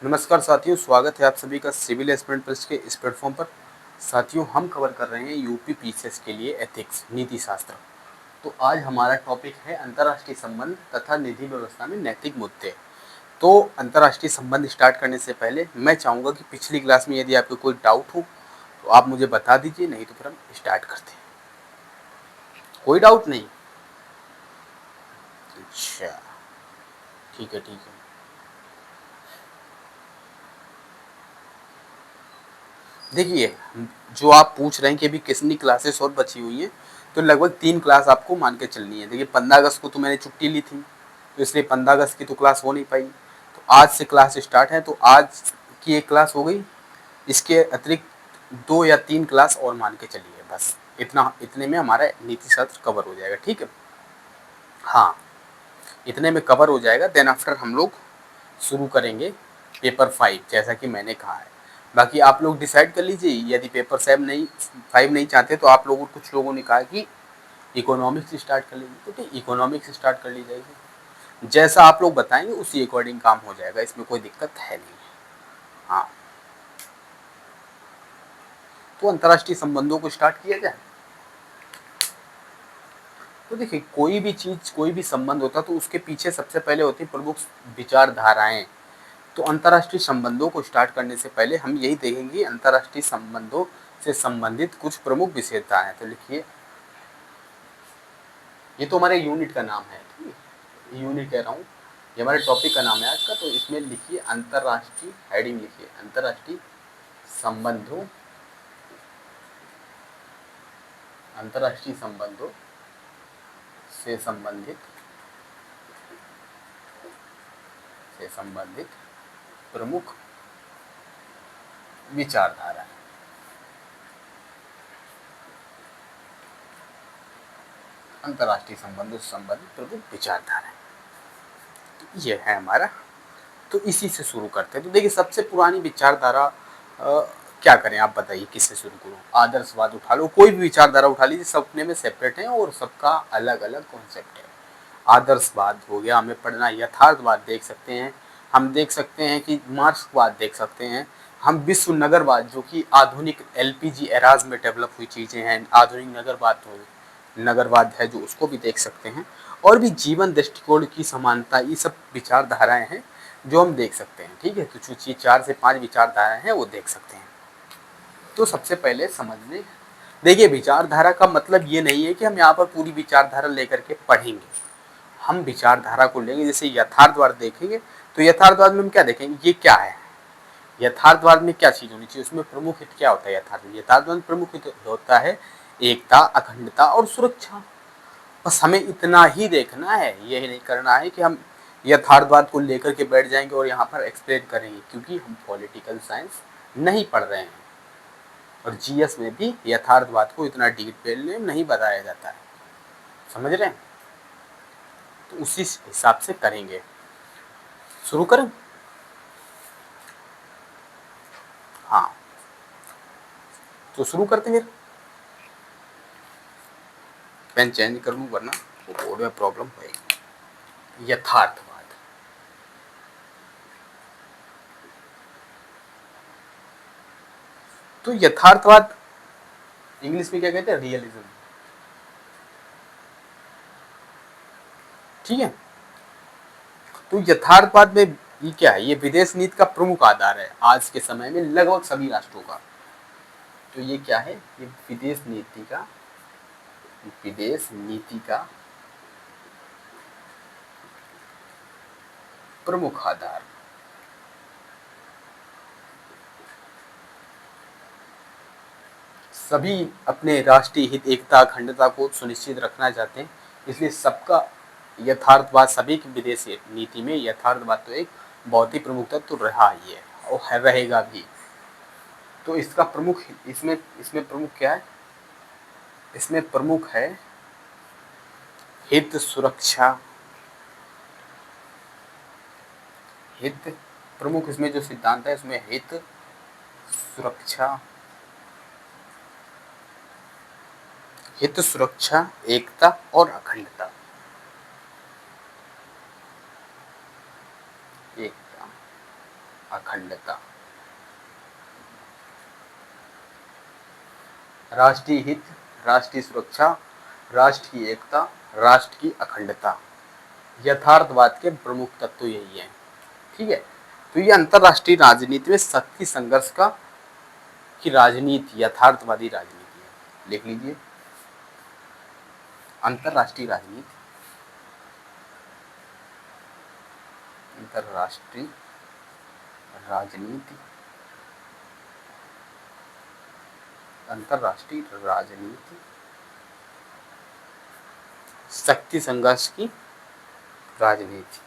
नमस्कार साथियों, स्वागत है आप सभी का सिविल एस्पिरेंट परीक्षा के इस प्लेटफॉर्म पर। साथियों, हम कवर कर रहे हैं यूपी पीसीएस के लिए एथिक्स नीति शास्त्र। तो आज हमारा टॉपिक है अंतर्राष्ट्रीय संबंध तथा निधि व्यवस्था में नैतिक मुद्दे। तो अंतर्राष्ट्रीय संबंध स्टार्ट करने से पहले मैं चाहूँगा कि पिछली क्लास में यदि आपको कोई डाउट हो तो आप मुझे बता दीजिए, नहीं तो फिर हम स्टार्ट करते हैं। कोई डाउट नहीं? अच्छा, ठीक है ठीक है। देखिए, जो आप पूछ रहे हैं कि अभी कितनी क्लासेस और बची हुई हैं, तो लगभग 3 क्लास आपको मान के चलनी है। देखिए, 15 अगस्त को तो मैंने छुट्टी ली थी, तो इसलिए 15 अगस्त की तो क्लास हो नहीं पाई। तो आज से क्लास स्टार्ट है, तो आज की एक क्लास हो गई। इसके अतिरिक्त 2 या 3 क्लास और मान के चलिए, बस इतने में हमारा नीति शास्त्र कवर हो जाएगा। ठीक है, हाँ, इतने में कवर हो जाएगा। देन आफ्टर हम लोग शुरू करेंगे पेपर 5, जैसा कि मैंने कहा है। बाकी आप लोग डिसाइड कर लीजिए, यदि पेपर 5 नहीं चाहते तो आप लोगों कुछ लोगों ने कहा कि इकोनॉमिक्स से स्टार्ट कर लीजिए, तो ठीक, इकोनॉमिक्स से स्टार्ट कर ली जाएगी। जैसा आप लोग बताएंगे उसी अकॉर्डिंग काम हो जाएगा, इसमें कोई दिक्कत है नहीं। हाँ, तो अंतर्राष्ट्रीय संबंधों को स्टार्ट किया जाए। तो देखिए, कोई भी चीज़, कोई भी संबंध होता है तो उसके पीछे सबसे पहले होती है प्रमुख विचारधाराएं। तो अंतर्राष्ट्रीय संबंधों को स्टार्ट करने से पहले हम यही देखेंगे अंतर्राष्ट्रीय संबंधों से संबंधित कुछ प्रमुख विशेषताएं। तो लिखिए, ये तो हमारे यूनिट का नाम है, ठीक है, यूनिट कह रहा हूँ, ये हमारे टॉपिक का नाम है आज का। तो इसमें लिखिए अंतर्राष्ट्रीय, हेडिंग लिखिए अंतर्राष्ट्रीय संबंधों, अंतर्राष्ट्रीय संबंधों से संबंधित प्रमुख विचारधारा। अंतर्राष्ट्रीय संबंधों से संबंधित प्रमुख विचारधारा, तो ये है हमारा। तो इसी से शुरू करते हैं। तो देखिए, सबसे पुरानी विचारधारा क्या करें, आप बताइए किससे शुरू करूं? आदर्शवाद उठा लो, कोई भी विचारधारा उठा लीजिए, सब अपने में सेपरेट है और सबका अलग अलग कॉन्सेप्ट है। आदर्शवाद हो गया, हमें पढ़ना। यथार्थवाद देख सकते हैं, हम देख सकते हैं कि मार्क्सवाद देख सकते हैं, हम विश्व नगरवाद, जो कि आधुनिक एलपीजी एराज में डेवलप हुई चीज़ें हैं, आधुनिक नगरवाद है जो, उसको भी देख सकते हैं। और भी जीवन दृष्टिकोण की समानता, ये सब विचारधाराएं हैं जो हम देख सकते हैं। ठीक है, तो जो 4 से 5 विचारधाराएं हैं वो देख सकते हैं। तो सबसे पहले समझ लें, देखिए, विचारधारा का मतलब ये नहीं है कि हम यहाँ पर पूरी विचारधारा लेकर के पढ़ेंगे। हम विचारधारा को लेंगे, जैसे यथार्थवाद देखेंगे तो यथार्थवाद में हम क्या देखेंगे, ये क्या है, यथार्थवाद में क्या चीज होनी चाहिए, उसमें प्रमुख हित क्या होता है। यथार्थवाद में प्रमुख हित होता है एकता, अखंडता और सुरक्षा। बस हमें इतना ही देखना है, यही नहीं करना है कि हम यथार्थवाद को लेकर के बैठ जाएंगे और यहाँ पर एक्सप्लेन करेंगे, क्योंकि हम पॉलिटिकल साइंस नहीं पढ़ रहे हैं और जीएस में भी यथार्थवाद को इतना डिटेल में नहीं बताया जाता है। समझ रहे हैं? तो उसी हिसाब से करेंगे। शुरू करें? हाँ, तो शुरू करते हैं। पेन चेंज कर लूँ वरना वो बोर्ड में प्रॉब्लम होगी। यथार्थवाद, तो यथार्थवाद इंग्लिश में क्या कहते हैं, रियलिज्म। ठीक है, तो यथार्थवाद में ये क्या है, ये विदेश नीति का प्रमुख आधार है आज के समय में लगभग सभी राष्ट्रों का। तो ये क्या है, ये विदेश नीति का प्रमुख आधार। सभी अपने राष्ट्रीय हित, एकता, अखंडता को सुनिश्चित रखना चाहते हैं, इसलिए सबका यथार्थवाद, सभी की विदेशी नीति में यथार्थवाद तो एक बहुत ही प्रमुख तत्व तो रहा ही है और रहेगा भी। तो इसका प्रमुख, इसमें प्रमुख क्या है, इसमें प्रमुख है हित सुरक्षा। हित प्रमुख, इसमें जो सिद्धांत है इसमें हित, सुरक्षा, एकता और अखंडता। एकता, अखंडता, राष्ट्रीय हित, राष्ट्रीय सुरक्षा, राष्ट्र की एकता, राष्ट्र की अखंडता, यथार्थवाद के प्रमुख तत्व यही हैं। ठीक है, तो ये अंतरराष्ट्रीय राजनीति में शक्ति संघर्ष का की राजनीति यथार्थवादी राजनीति है। लिख लीजिए, अंतरराष्ट्रीय राजनीति, अंतरराष्ट्रीय राजनीति, अंतरराष्ट्रीय राजनीति शक्ति संघर्ष की राजनीति।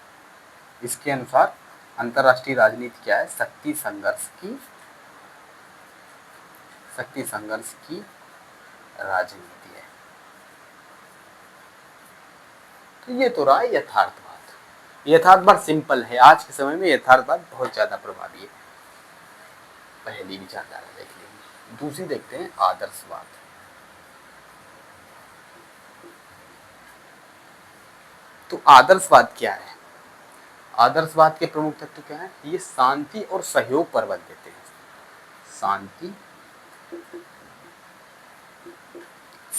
इसके अनुसार अंतरराष्ट्रीय राजनीति क्या है? शक्ति संघर्ष की राजनीति है। तो ये तो रहा यथार्थवाद। यथार्थवाद सिंपल है, आज के समय में यथार्थवाद बहुत ज्यादा प्रभावी है। पहली विचारधारा देख लेंगे, दूसरी देखते हैं आदर्शवाद। तो आदर्शवाद क्या है? आदर्शवाद के प्रमुख तत्व क्या है? ये शांति और सहयोग पर बल देते हैं। शांति,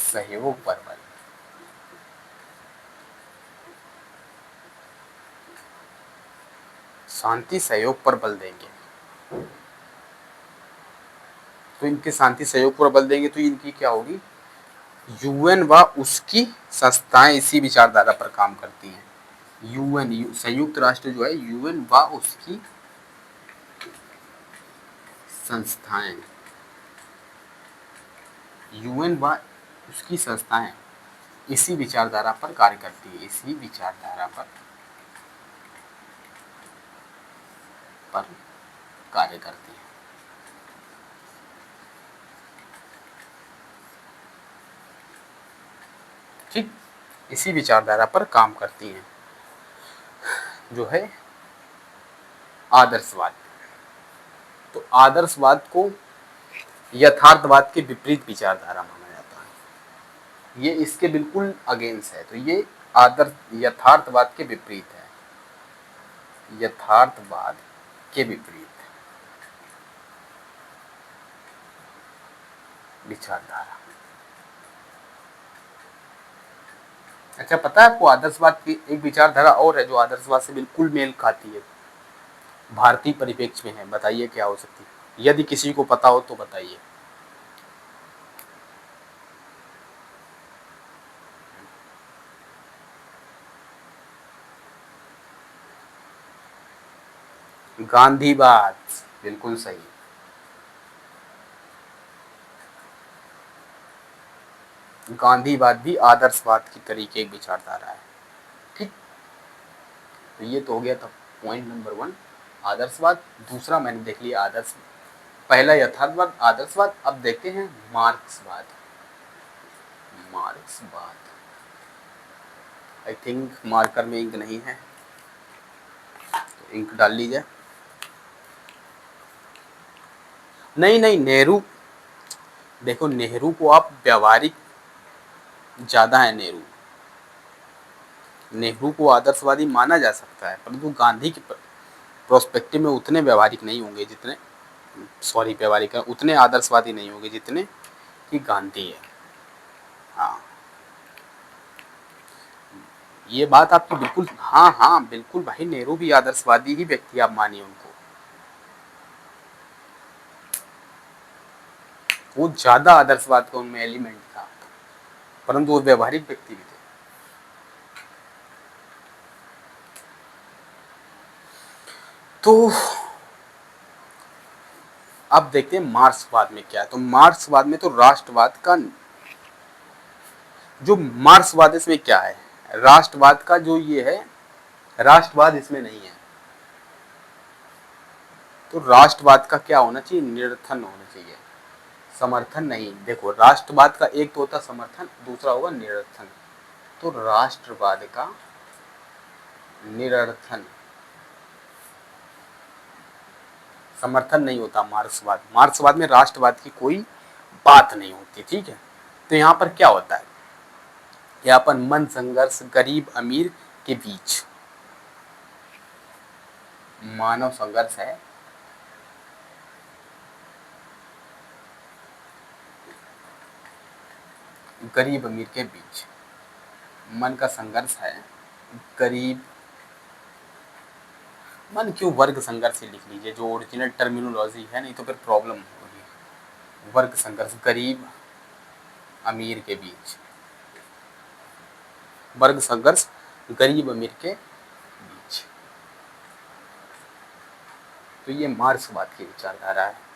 सहयोग पर बल, शांति सहयोग पर बल देंगे। तो इनके शांति सहयोग पर बल देंगे तो इनकी क्या होगी? यूएन व उसकी संस्थाएं इसी विचारधारा पर काम करती हैं। यूएन, संयुक्त राष्ट्र जो है, यूएन व उसकी संस्थाएं, यूएन व उसकी संस्थाएं इसी विचारधारा पर कार्य करती है। इसी विचारधारा पर कार्य करती है। ठीक, इसी विचारधारा पर काम करती हैं, जो है आदर्शवाद। तो आदर्शवाद को यथार्थवाद के विपरीत विचारधारा माना जाता है। ये इसके बिल्कुल अगेंस्ट है। तो ये यथार्थवाद के विपरीत है, यथार्थवाद के विपरीत विचारधारा। अच्छा, पता है आपको आदर्शवाद की एक विचारधारा और है जो आदर्शवाद से बिल्कुल मेल खाती है, भारतीय परिप्रेक्ष्य में है? बताइए क्या हो सकती है? यदि किसी को पता हो तो बताइए। गांधीवाद, बिल्कुल सही। गांधीवाद भी आदर्शवाद की तरीके एक विचारधारा है। ठीक, तो ये तो हो गया था पॉइंट नंबर 1, आदर्शवाद। दूसरा मैंने देख लिया आदर्श, पहला यथार्थवाद, आदर्शवाद। अब देखते हैं मार्क्सवाद। मार्क्सवाद, आई थिंक मार्कर में इंक नहीं है, तो इंक डाल लीजिए। नहीं, नेहरू, देखो नेहरू को आप व्यवहारिक ज्यादा है, नेहरू को आदर्शवादी माना जा सकता है, परंतु गांधी के प्रोस्पेक्टिव में उतने व्यवहारिक नहीं होंगे जितने, सॉरी व्यवहारिक है, उतने आदर्शवादी नहीं होंगे जितने कि गांधी है। हाँ, ये बात आपकी बिल्कुल, हाँ बिल्कुल भाई, नेहरू भी आदर्शवादी ही व्यक्ति आप मानिए उनको, वो ज्यादा आदर्शवाद का उनमें एलिमेंट था, परंतु वो व्यवहारिक व्यक्ति भी थे। तो अब देखते हैं मार्क्सवाद में क्या है। तो मार्क्सवाद में तो राष्ट्रवाद का, जो मार्क्सवाद इसमें क्या है, राष्ट्रवाद का जो ये है, राष्ट्रवाद इसमें नहीं है। तो राष्ट्रवाद का क्या होना चाहिए? निरर्थन होना चाहिए, समर्थन नहीं। देखो राष्ट्रवाद का एक तो होता समर्थन, दूसरा होगा निरर्थन। तो राष्ट्रवाद का निरर्थन, समर्थन नहीं होता मार्क्सवाद। मार्क्सवाद में राष्ट्रवाद की कोई बात नहीं होती। ठीक है, तो यहाँ पर क्या होता है? यहाँ पर मन संघर्ष गरीब अमीर के बीच मानव संघर्ष है, गरीब अमीर के बीच मन का संघर्ष है। गरीब मन क्यों, वर्ग संघर्ष ही लिख लीजिए, जो ओरिजिनल टर्मिनोलॉजी है, नहीं तो फिर प्रॉब्लम होगी। वर्ग संघर्ष, गरीब अमीर के बीच, वर्ग संघर्ष गरीब अमीर के बीच। तो ये मार्क्सवाद की विचारधारा है।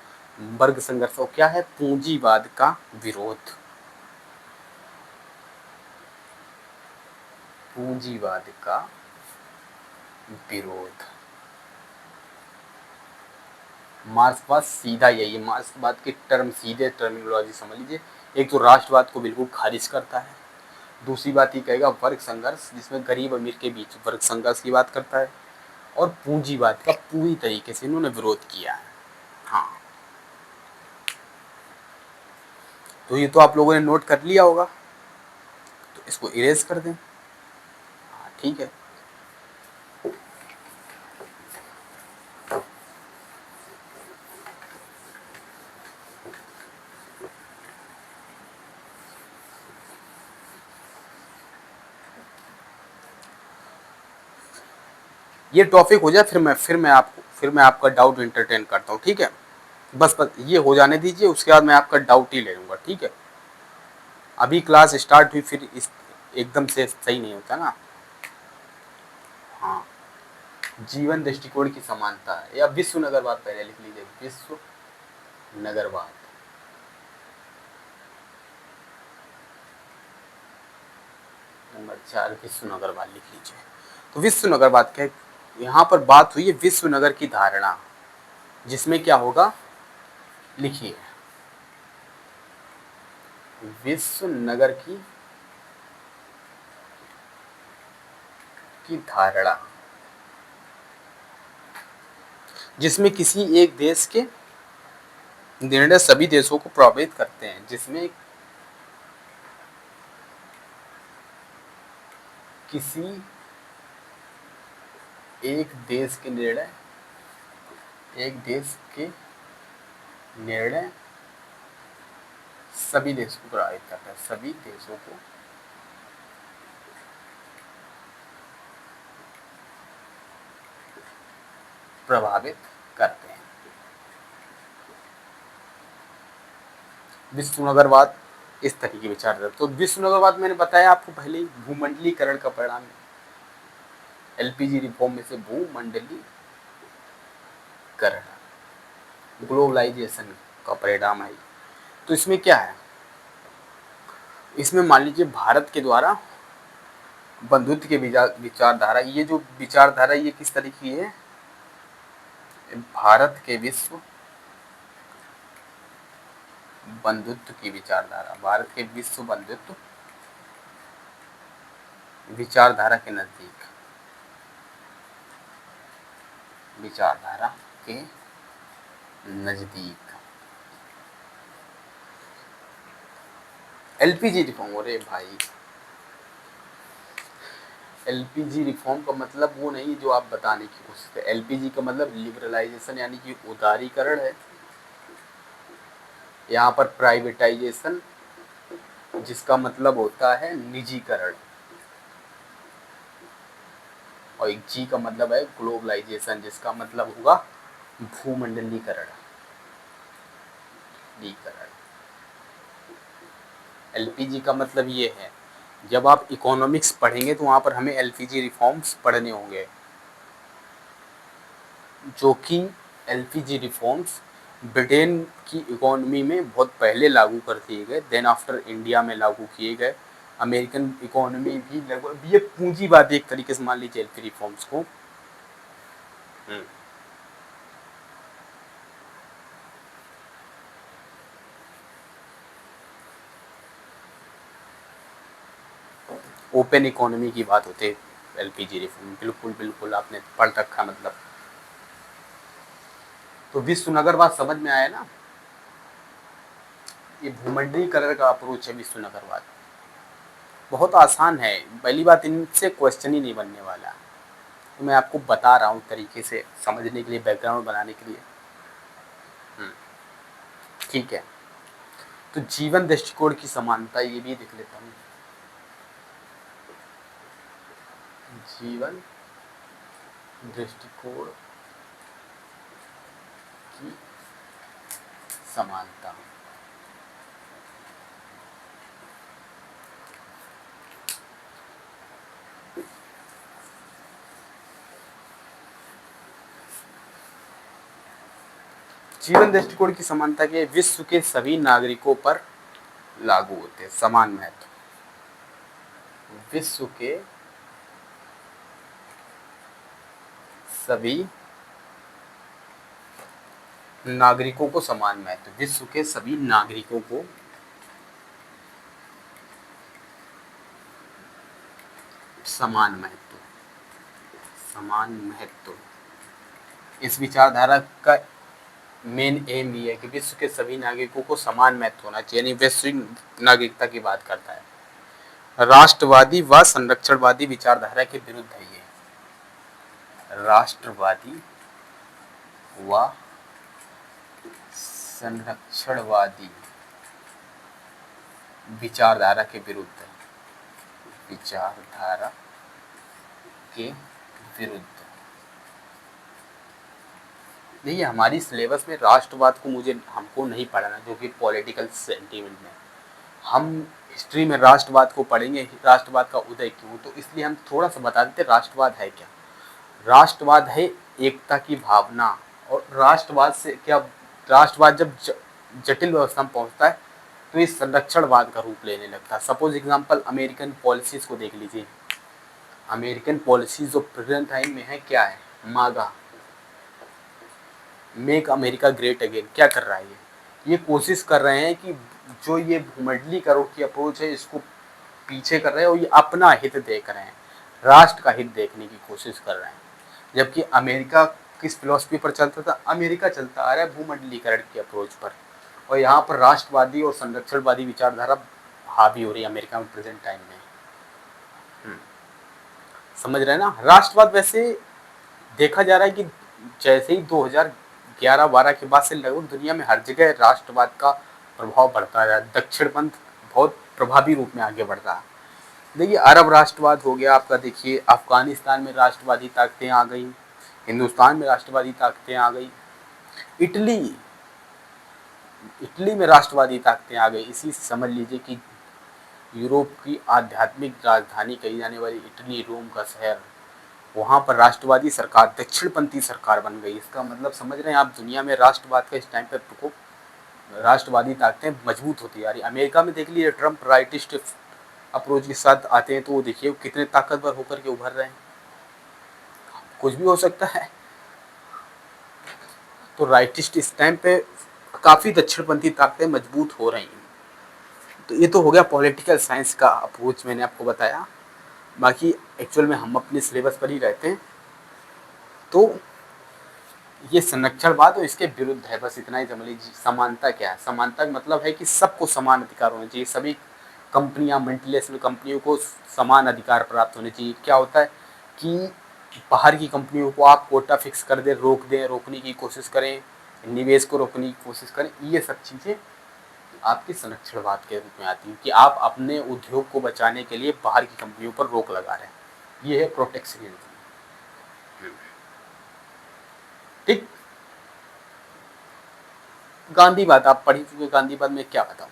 वर्ग संघर्ष और क्या है, पूंजीवाद का विरोध। पूंजीवाद का विरोध। मार्क्सवाद सीधा यही है, मार्क्सवाद के टर्म सीधे टर्मिनोलॉजी समझ लीजिए। एक तो राष्ट्रवाद को बिल्कुल खारिज करता है, दूसरी बात ये कहेगा वर्ग संघर्ष, जिसमें गरीब अमीर के बीच वर्ग संघर्ष की बात करता है, और पूंजीवाद का पूरी तरीके से इन्होंने विरोध किया है। हाँ, तो ये तो आप लोगों ने नोट कर लिया होगा, तो इसको इरेज कर दें। हाँ ठीक है। ये टॉपिक हो जाए, फिर मैं आपका डाउट एंटरटेन करता हूँ, ठीक है। बस ये हो जाने दीजिए, उसके बाद मैं आपका डाउट ही ले लूँगा, ठीक है। अभी क्लास स्टार्ट हुई, फिर इस एकदम से सही नहीं होता ना। हाँ, जीवन दृष्टिकोण की समानता है, या विश्व नगरवाद पहले लिख लीजिए, विश्व नगरवाद। नंबर 4 विश्व नगरवाद लिख लीजिए। तो विश्व नगरवाद के यहाँ पर बात हुई है विश्व नगर की धारणा, जिसमें क्या होगा, लिखिए विश्व नगर की धारणा, जिसमें किसी एक देश के निर्णय सभी देशों को प्रभावित करते हैं, जिसमें किसी एक देश के निर्णय सभी देशों को प्रभावित करता है, सभी देशों को प्रभावित करते हैं। विश्व नगरवाद इस तरह की विचारधारा। तो विश्व नगरवाद मैंने बताया आपको पहले ही, भूमंडलीकरण का परिणाम है। एलपीजी रिफॉर्म में से भूमंडलीकरण, ग्लोबलाइजेशन का परिणाम है। तो इसमें क्या है, इसमें मान लीजिए भारत के द्वारा बंधुत्व के विचारधारा, ये जो विचारधारा ये किस तरह की है, भारत के विश्व बंधुत्व की विचारधारा, भारत के विश्व बंधुत्व विचारधारा के नजदीक, विचारधारा के नजदीक एलपीजी रिफॉर्म। अरे भाई, एलपीजी रिफॉर्म का मतलब वो नहीं जो आप बताने की कोशिश करें। एलपीजी का मतलब लिबरलाइजेशन, यानी कि उदारीकरण है। यहाँ पर प्राइवेटाइजेशन, जिसका मतलब होता है निजीकरण, और एक जी का मतलब है ग्लोबलाइजेशन, जिसका मतलब होगा भूमंडलीकरण। एलपीजी का मतलब ये है, जब आप इकोनॉमिक्स पढ़ेंगे तो वहाँ पर हमें एलपीजी रिफॉर्म्स पढ़ने होंगे, जो कि एलपीजी रिफॉर्म्स ब्रिटेन की इकोनॉमी में बहुत पहले लागू कर दिए गए, देन आफ्टर इंडिया में लागू किए गए। अमेरिकन इकोनॉमी भी लगभग, ये पूंजीवादी एक तरीके से मान लीजिए एलपी रिफॉर्म्स को। ओपन इकोनॉमी की बात होती है एलपीजी रिफॉर्म, बिल्कुल बिल्कुल आपने पढ़ रखा मतलब। तो विश्व नगरवाद समझ में आया ना, ये भूमंडलीकरण का अप्रोच है विश्व नगरवाद। बहुत आसान है, पहली बात इनसे क्वेश्चन ही नहीं बनने वाला, तो मैं आपको बता रहा हूँ तरीके से समझने के लिए, बैकग्राउंड बनाने के लिए। ठीक है, तो जीवन दृष्टिकोण की समानता, ये भी देख लेता हूँ। जीवन दृष्टिकोण की समानता। जीवन दृष्टिकोण की समानता के विश्व के सभी नागरिकों पर लागू होते हैं। समान महत्व, विश्व के सभी नागरिकों को समान महत्व, विश्व के सभी नागरिकों को समान महत्व, समान महत्व। इस विचारधारा का मेन एम ये है कि विश्व के सभी नागरिकों को समान महत्व होना चाहिए, यानी वैश्विक नागरिकता की बात करता है। राष्ट्रवादी व संरक्षणवादी विचारधारा के विरुद्ध है ये। राष्ट्रवादी व संरक्षणवादी विचारधारा के विरुद्ध है, विचारधारा के विरुद्ध। देखिए हमारी सिलेबस में राष्ट्रवाद को हमको नहीं पढ़ाना, जो कि पॉलिटिकल सेंटीमेंट में। हम हिस्ट्री में राष्ट्रवाद को पढ़ेंगे, राष्ट्रवाद का उदय क्यों, तो इसलिए हम थोड़ा सा बता देते राष्ट्रवाद है क्या। राष्ट्रवाद है एकता की भावना, और राष्ट्रवाद से क्या, राष्ट्रवाद जब जटिल व्यवस्था में पहुंचता है तो ये संरक्षणवाद का रूप लेने लगता है। सपोज एग्जांपल अमेरिकन पॉलिसीज को देख लीजिए। अमेरिकन पॉलिसीज जो प्रेजेंट टाइम में है क्या है, मागा, मेक अमेरिका ग्रेट अगेन। क्या कर रहा है ये कोशिश कर रहे हैं कि जो ये भूमंडलीकरण की अप्रोच है इसको पीछे कर रहे हैं, और ये अपना हित देख रहे हैं, राष्ट्र का हित देखने की कोशिश कर रहे हैं। जबकि अमेरिका किस फिलॉसफी पर चलता था, अमेरिका चलता आ रहा है भूमंडलीकरण की अप्रोच पर, और यहाँ पर राष्ट्रवादी और संरक्षणवादी विचारधारा हावी हो रही है अमेरिका में प्रेजेंट टाइम में। समझ रहे हैं ना। राष्ट्रवाद वैसे देखा जा रहा है कि जैसे ही 2011-12 के बाद से लगभग दुनिया में हर जगह राष्ट्रवाद का प्रभाव बढ़ता है, दक्षिणपंथ बहुत प्रभावी रूप में आगे बढ़ रहा है। देखिए अरब राष्ट्रवाद हो गया आपका, देखिए अफगानिस्तान में राष्ट्रवादी ताकतें आ गई, हिंदुस्तान में राष्ट्रवादी ताकतें आ गई, इटली में राष्ट्रवादी ताकतें आ गई। इसी से समझ लीजिए कि यूरोप की आध्यात्मिक राजधानी कही जाने वाली इटली, रोम का शहर, वहाँ पर राष्ट्रवादी सरकार, दक्षिणपंथी सरकार बन गई। इसका मतलब समझ रहे हैं आप, दुनिया में राष्ट्रवाद का इस टाइम पर प्रकोप, राष्ट्रवादी ताकतें मजबूत होती आ रही। अमेरिका में देख लीजिए ट्रम्प राइटिस्ट अप्रोच के साथ आते हैं, तो वो देखिए कितने ताकतवर होकर के उभर रहे हैं। कुछ भी हो सकता है। तो राइटिस्ट इस टाइम पे काफ़ी दक्षिणपंथी ताकतें मजबूत हो रही हैं। तो ये तो हो गया पॉलिटिकल साइंस का अप्रोच, मैंने आपको बताया। बाकी एक्चुअल में हम अपने सिलेबस पर ही रहते हैं। तो ये संरक्षणवाद और इसके विरुद्ध है, बस इतना ही समझ लीजिए। समानता क्या है, समानता का मतलब है कि सबको समान अधिकार होने चाहिए, सभी कंपनियां, मल्टीनेशनल कंपनियों को समान अधिकार प्राप्त होने चाहिए। क्या होता है कि बाहर की कंपनियों को आप कोटा फिक्स कर दें, रोक दें, रोकने की कोशिश करें, निवेश को रोकने की कोशिश करें, ये सब चीज़ें आपकी संरक्षणवाद के रूप में आती है कि आप अपने उद्योग को बचाने के लिए बाहर की कंपनियों पर रोक लगा रहे हैं। ये है प्रोटेक्शनिज्म। ठीक। गांधीवाद आप पढ़ी चुके, गांधीवाद में क्या बताऊं,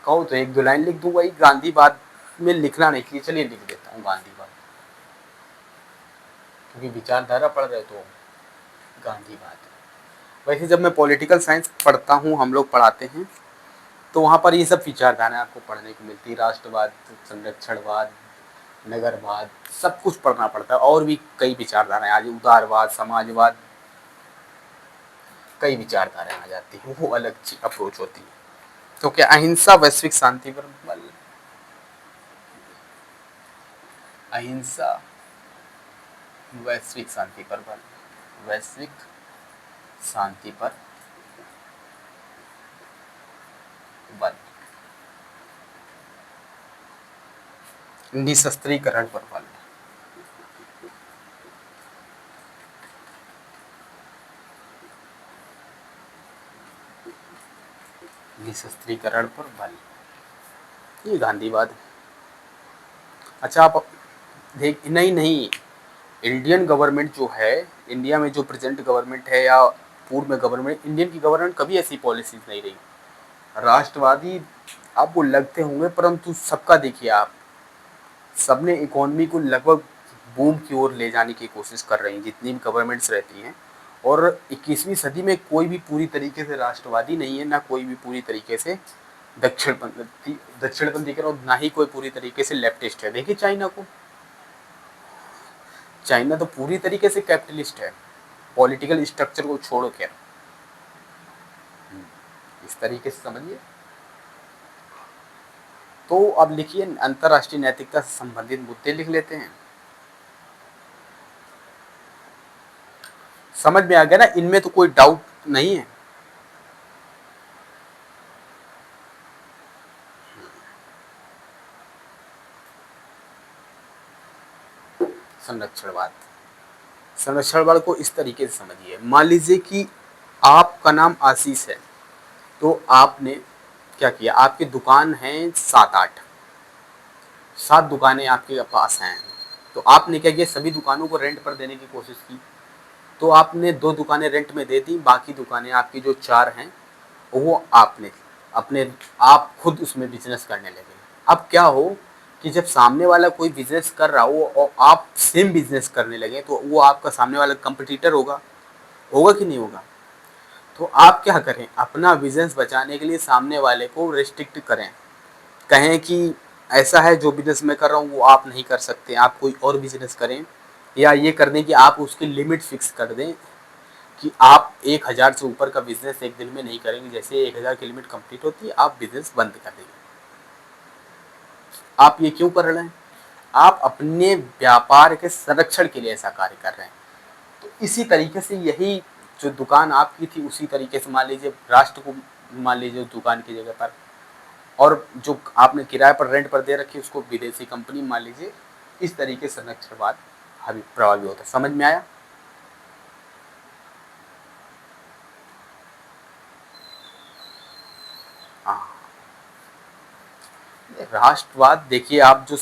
कहो तो एक दो लाइन लिख दूं, वही गांधीवाद में लिखना नहीं चाहिए, चलिए लिख देता हूँ गांधीवाद, क्योंकि विचारधारा पढ़ रहे तो गांधीवाद। वैसे जब मैं पॉलिटिकल साइंस पढ़ता हूँ, हम लोग पढ़ाते हैं, तो वहाँ पर ये सब विचारधाराएं आपको पढ़ने को मिलती है। राष्ट्रवाद, संरक्षणवाद, नगरवाद, सब कुछ पढ़ना पड़ता है। और भी कई विचारधाराएं आज, उदारवाद, समाजवाद, कई विचारधाराएं आ जाती हैं, वो अलग अप्रोच होती है। तो क्या अहिंसा वैश्विक शांति पर बल, अहिंसा वैश्विक शांति पर बल, वैश्विक शांति पर बल, निशस्त्रीकरण पर बल। निशस्त्रीकरण पर बल, ये गांधीवाद। अच्छा आप देख, नहीं नहीं, इंडियन गवर्नमेंट जो है, इंडिया में जो प्रेजेंट गवर्नमेंट है या पूर्व में गवर्नमेंट, इंडियन की गवर्नमेंट कभी ऐसी पॉलिसीज नहीं रही। राष्ट्रवादी आपको लगते होंगे, परंतु सबका देखिए आप, सबने इकोनॉमी को लगभग बूम की ओर ले जाने की कोशिश कर रही हैं जितनी भी गवर्नमेंट्स रहती हैं। और 21वीं सदी में कोई भी पूरी तरीके से राष्ट्रवादी नहीं है, ना कोई भी पूरी तरीके से दक्षिणपंथी कह रहा हूँ, ना ही कोई पूरी तरीके से लेफ्टिस्ट है। देखिए चाइना को, चाइना तो पूरी तरीके से कैपिटलिस्ट है, पॉलिटिकल स्ट्रक्चर को छोड़ के। इस तरीके से समझिए। तो अब लिखिए, अंतर्राष्ट्रीय नैतिकता से संबंधित मुद्दे लिख लेते हैं। समझ में आ गया ना, इनमें तो कोई डाउट नहीं है। संरक्षणवाद, संरक्षणवाद को इस तरीके से समझिए। मान लीजिए कि आपका नाम आशीष है, तो आपने क्या किया, आपकी दुकान है 7-8, 7 दुकानें आपके पास हैं। तो आपने क्या किया, सभी दुकानों को रेंट पर देने की कोशिश की। तो आपने 2 दुकानें रेंट में दे दी, बाकी दुकानें आपकी जो 4 हैं वो आपने अपने आप खुद उसमें बिजनेस करने लगे। अब क्या हो कि जब सामने वाला कोई बिजनेस कर रहा हो और आप सेम बिजनेस करने लगे, तो वो आपका सामने वाला कंपटीटर होगा, होगा कि नहीं होगा। तो आप क्या करें, अपना बिजनेस बचाने के लिए सामने वाले को रिस्ट्रिक्ट करें, कहें कि ऐसा है जो बिजनेस मैं कर रहा हूँ वो आप नहीं कर सकते, आप कोई और बिजनेस करें। या ये कर दें कि आप उसकी लिमिट फिक्स कर दें कि आप 1000 से ऊपर का बिजनेस एक दिन में नहीं करेंगे। जैसे 1000 की लिमिट कंप्लीट होती है, आप बिजनेस बंद कर देंगे। आप ये क्यों कर रहे हैं, आप अपने व्यापार के संरक्षण के लिए ऐसा कार्य कर रहे हैं। तो इसी तरीके से यही जो दुकान आपकी थी, उसी तरीके से मान लीजिए राष्ट्र को, मान लीजिए दुकान की जगह पर, और जो आपने किराए पर रेंट पर दे रखी उसको विदेशी कंपनी मान लीजिए। इस तरीके से संरक्षणवाद अभी प्रभावी होता है। समझ में आया। हाँ, राष्ट्रवाद देखिए, आप जो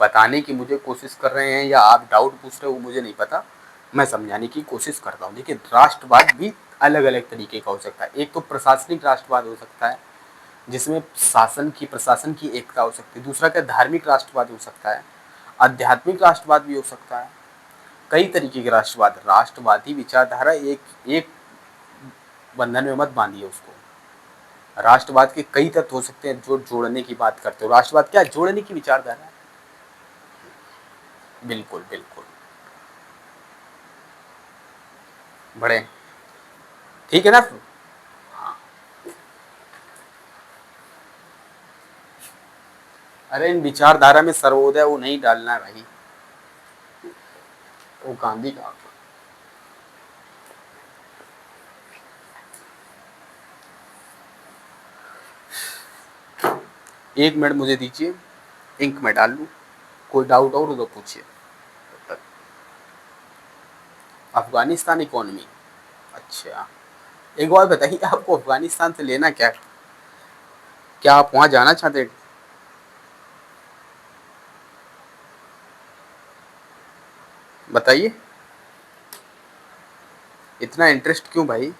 बताने की मुझे कोशिश कर रहे हैं या आप डाउट पूछ रहे हो वो मुझे नहीं पता, मैं समझाने की कोशिश करता हूँ। देखिए राष्ट्रवाद भी अलग अलग तरीके का हो सकता है। एक तो प्रशासनिक राष्ट्रवाद हो सकता है, जिसमें प्रशासन की एकता हो सकती है। दूसरा क्या, धार्मिक राष्ट्रवाद हो सकता है। आध्यात्मिक राष्ट्रवाद भी हो सकता है। कई तरीके के राष्ट्रवाद, राष्ट्रवादी विचारधारा एक एक बंधन में मत बांधिए उसको। राष्ट्रवाद के कई तत्व हो सकते हैं जो जोड़ने की बात करते हो। राष्ट्रवाद क्या, जोड़ने की विचारधारा है। बिल्कुल बिल्कुल, बड़े ठीक है ना। हाँ, अरे इन विचारधारा में सर्वोदय वो नहीं डालना है भाई, वो गांधी का। एक मिनट मुझे दीजिए, इंक में डाल लूँ, कोई डाउट और हो तो पूछिए। अफगानिस्तान इकोनॉमी, अच्छा एक बार बताइए, आपको अफगानिस्तान से लेना क्या, क्या आप वहाँ जाना चाहते हैं। बताइए, इतना इंटरेस्ट क्यों भाई।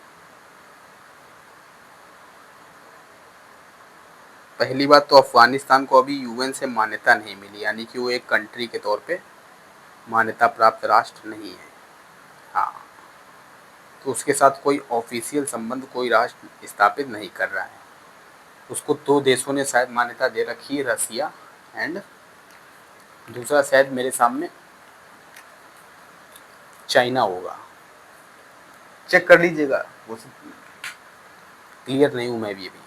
पहली बात तो अफगानिस्तान को अभी यूएन से मान्यता नहीं मिली, यानी कि वो एक कंट्री के तौर पे मान्यता प्राप्त राष्ट्र नहीं है। हाँ, तो उसके साथ कोई ऑफिशियल संबंध कोई राष्ट्र स्थापित नहीं कर रहा है। उसको 2 देशों ने शायद मान्यता दे रखी है, रसिया एंड दूसरा शायद मेरे सामने चाइना होगा, चेक कर लीजिएगा। वो क्लियर नहीं हूँ मैं भी अभी,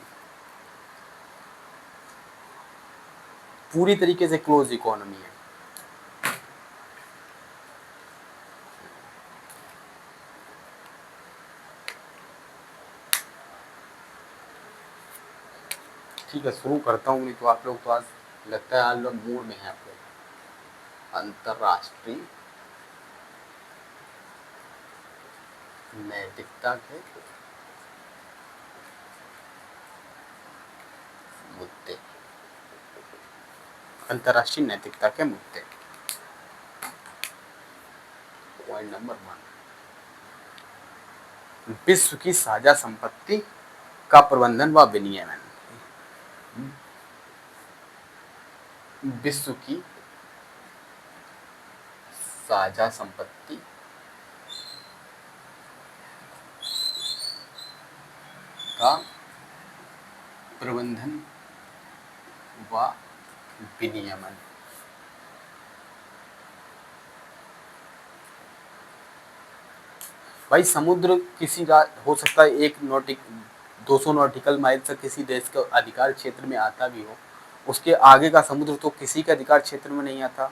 पूरी तरीके से क्लोज इकोनॉमी है। ठीक है, शुरू करता हूँ। नहीं तो आप लोग तो आज लगता है, आज लोग मूड में हैं आप लोग। अंतर्राष्ट्रीय नैतिकता के मुद्दे, अंतर्राष्ट्रीय नैतिकता के मुद्दे। पॉइंट नंबर 1, विश्व की साझा संपत्ति का प्रबंधन व विनियमन। विश्व की साझा संपत्ति का प्रबंधन व विनियमन। भाई समुद्र किसी का हो सकता है 200 नॉटिकल माइल तक किसी देश के अधिकार क्षेत्र में आता भी हो, उसके आगे का समुद्र तो किसी के अधिकार क्षेत्र में नहीं आता।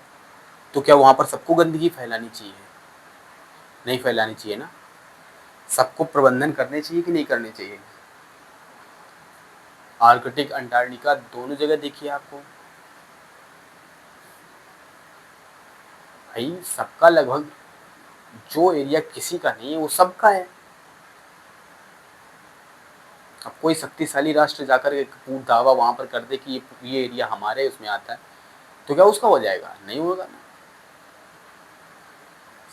तो क्या वहां पर सबको गंदगी फैलानी चाहिए? नहीं फैलानी चाहिए ना। सबको प्रबंधन करने चाहिए कि नहीं करने चाहिए? आर्कटिक अंटार्कटिका दोनों जगह देखिए आपको, भाई सबका लगभग, जो एरिया किसी का नहीं है वो सबका है। अब कोई शक्तिशाली राष्ट्र जाकर के दावा वहां पर कर दे कि ये एरिया हमारे उसमें आता है, तो क्या उसका हो जाएगा? नहीं होगा ना।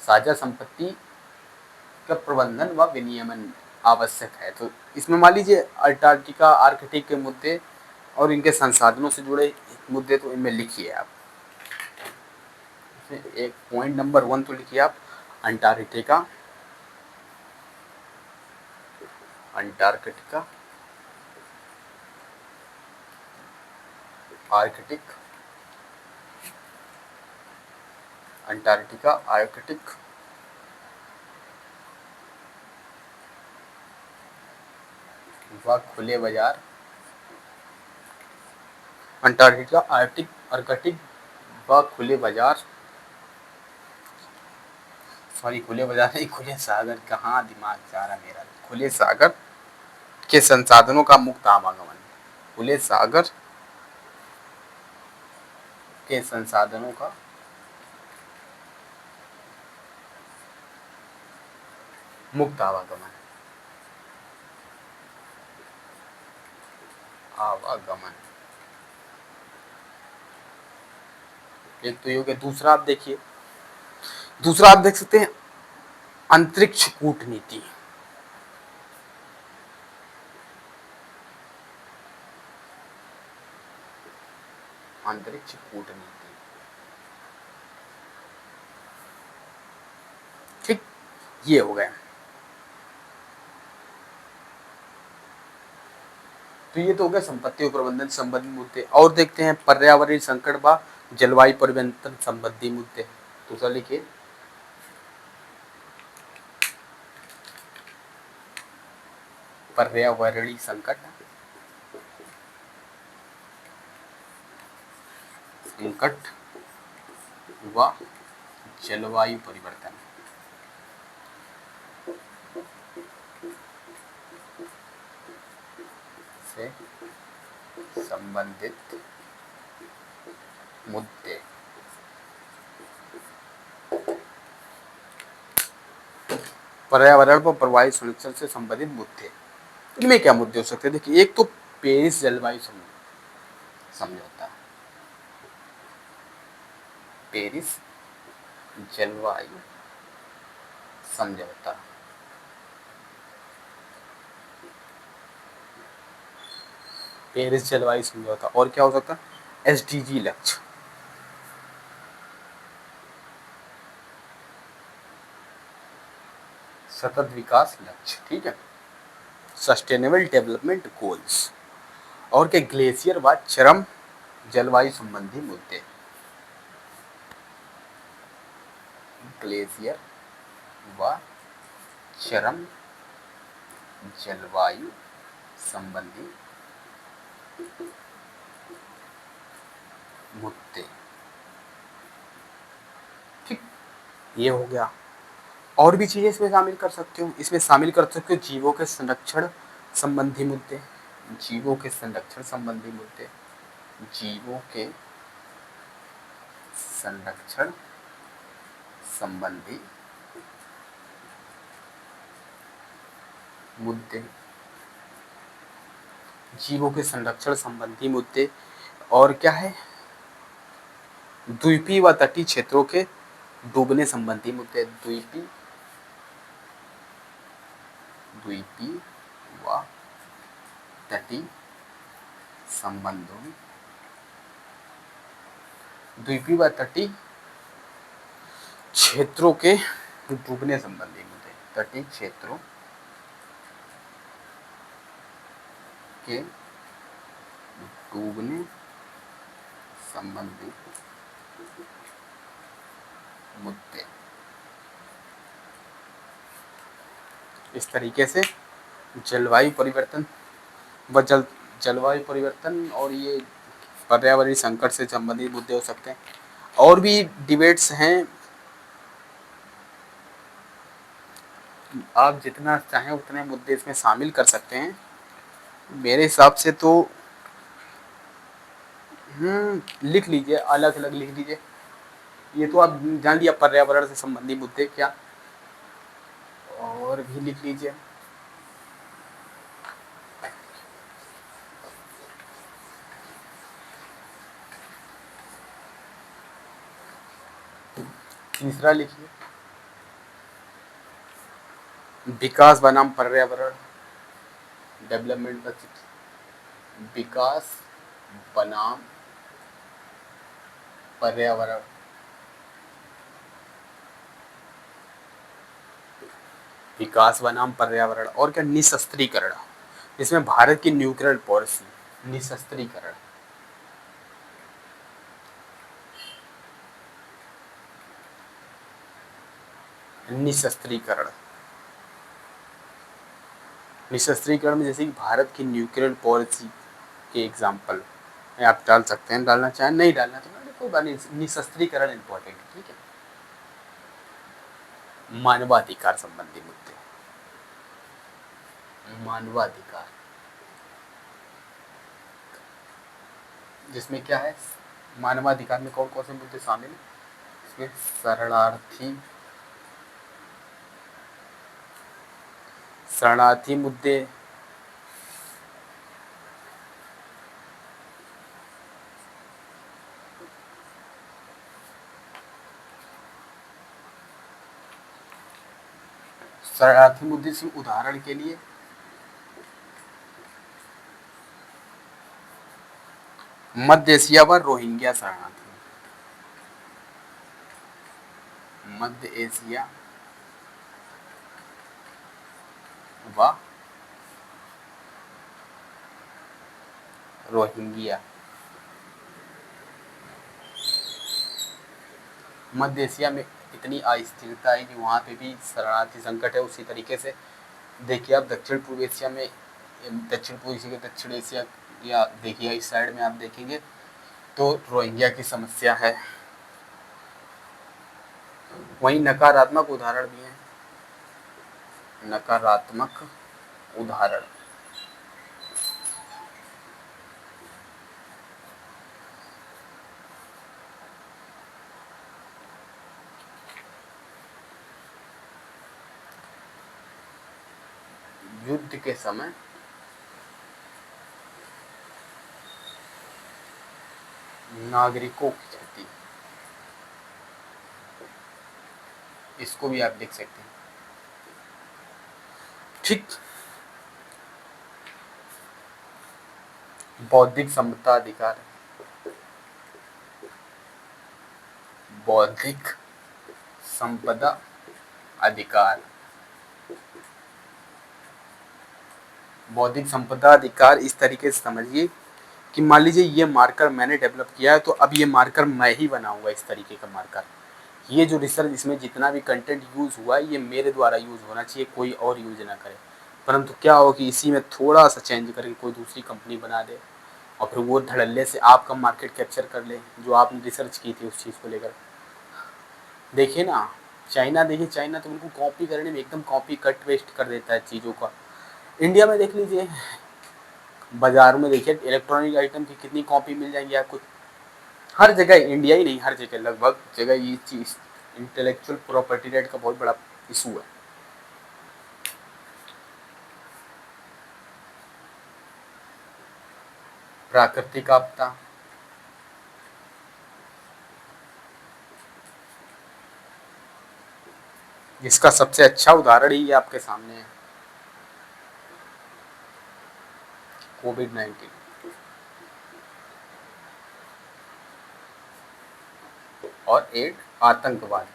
साझा संपत्ति का प्रबंधन व विनियमन आवश्यक है। तो इसमें मान लीजिए अंटार्कटिका आर्कटिक के मुद्दे और इनके संसाधनों से जुड़े मुद्दे तो इनमें लिखिए आप। एक पॉइंट नंबर 1 तो लिखिए आप, Antarctica, Antarctica, Arctic, Antarctica, Arctic, व खुले बाजार, अंटार्कटिका, आर्कटिक, आर्कटिक व खुले बाजार, सॉरी खुले बाजार नहीं, खुले सागर, कहाँ दिमाग जा रहा मेरा, खुले सागर के संसाधनों का मुक्त आवागमन, खुले सागर के संसाधनों का मुक्त आवागमन, आवागमन। एक तो ये हो गया। दूसरा आप देखिए, दूसरा आप देख सकते हैं अंतरिक्ष कूटनीति। अंतरिक्ष कूटनीति, ठीक, ये हो गया। तो ये तो हो गया संपत्ति प्रबंधन संबंधी मुद्दे। और देखते हैं पर्यावरणीय संकट व जलवायु परिवर्तन संबंधी मुद्दे। दूसरा लिखिए, पर्यावरणीय संकट, संकट व जलवायु परिवर्तन से संबंधित मुद्दे। पर्यावरण व प्रवाही संरक्षण से संबंधित मुद्दे, इनमें क्या मुद्दे हो सकते हैं? देखिए, एक तो पेरिस जलवायु समझौता, पेरिस जलवायु समझौता, पेरिस जलवायु समझौता। और क्या हो सकता है? एसडीजी लक्ष्य, सतत विकास लक्ष्य, ठीक है, सस्टेनेबल डेवलपमेंट गोल्स। और के ग्लेशियर व चरम जलवायु संबंधी मुद्दे, ग्लेशियर व चरम जलवायु संबंधी मुद्दे, ठीक, ये हो गया। और भी चीजें इसमें शामिल कर सकते हो। इसमें शामिल कर सकते हो जीवों के संरक्षण संबंधी मुद्दे, जीवों के संरक्षण संबंधी मुद्दे, जीवों के संरक्षण संबंधी मुद्दे, जीवों के संरक्षण संबंधी मुद्दे, और क्या है, द्वीपीय व तटीय क्षेत्रों के डूबने संबंधी मुद्दे। द्वीपीय व तटीय संबंधों द्वीपीय व तटीय क्षेत्रों के डूबने संबंधी मुद्दे। तटीय क्षेत्रों के डूबने संबंधी मुद्दे। इस तरीके से जलवायु परिवर्तन व जलवायु परिवर्तन और ये पर्यावरणीय संकट से संबंधित मुद्दे हो सकते हैं। और भी डिबेट्स हैं, आप जितना चाहें उतने मुद्दे इसमें शामिल कर सकते हैं। मेरे हिसाब से तो लिख लीजिए, अलग अलग लिख लीजिए। ये तो आप जान लिया पर्यावरण से संबंधित मुद्दे क्या, और भी लिख लीजिए। तीसरा लिखिए, विकास बनाम पर्यावरण, डेवलपमेंट का विकास बनाम पर्यावरण। विकास बनाम पर्यावरण। और क्या, निशस्त्रीकरण, इसमें भारत की न्यूक्लियर पॉलिसी। निशस्त्रीकरण, निशस्त्रीकरण, निशस्त्रीकरण में जैसे कि भारत की न्यूक्लियर पॉलिसी के एग्जाम्पल आप डाल सकते हैं, डालना चाहें नहीं डालना तो कोई बात नहीं। निशस्त्रीकरण इंपॉर्टेंट है, ठीक है। मानवाधिकार संबंधी मुद्दे, मानवाधिकार, जिसमें क्या है, मानवाधिकार में कौन कौन से मुद्दे शामिल हैं, इसमें शरणार्थी मुद्दे, शरणार्थी मुद्दे से उदाहरण के लिए मध्य एशिया व रोहिंग्या शरणार्थी, मध्य एशिया व रोहिंग्या। मध्य एशिया में इतनी अस्थिरता है कि वहाँ पे भी शरणार्थी संकट है। उसी तरीके से देखिए आप दक्षिण पूर्व एशिया में, दक्षिण पूर्व एशिया के दक्षिण एशिया, या देखिए इस साइड में आप देखेंगे तो रोहिंग्या की समस्या है। वहीं नकारात्मक उदाहरण भी हैं, नकारात्मक उदाहरण, युद्ध के समय नागरिकों की क्षति, इसको भी आप लिख सकते हैं, ठीक। बौद्धिक संपदा अधिकार, बौद्धिक संपदा अधिकार, बौद्धिक संपदा अधिकार इस तरीके से समझिए कि मान लीजिए ये मार्कर मैंने डेवलप किया है, तो अब ये मार्कर मैं ही बनाऊंगा, इस तरीके का मार्कर। ये जो रिसर्च, इसमें जितना भी कंटेंट यूज हुआ है ये मेरे द्वारा यूज होना चाहिए, कोई और यूज ना करे। परंतु क्या हो कि इसी में थोड़ा सा चेंज करके कोई दूसरी कंपनी बना दे और फिर वो धड़ल्ले से आपका मार्केट कैप्चर कर ले, जो आपने रिसर्च की थी उस चीज़ को लेकर। देखिए ना, चाइना, देखिए चाइना तो बिल्कुल कॉपी करने में एकदम कॉपी कट वेस्ट कर देता है चीज़ों का। इंडिया में देख लीजिए, बाज़ारों में देखिए इलेक्ट्रॉनिक आइटम की कितनी कॉपी मिल जाएंगी आपको। हर जगह, इंडिया ही नहीं हर जगह, लगभग जगह ये चीज़ इंटेलेक्चुअल प्रॉपर्टी राइट का बहुत बड़ा इशू है। प्राकृतिक आपदा, जिसका सबसे अच्छा उदाहरण ही आपके सामने है, कोविड-19। और एक आतंकवाद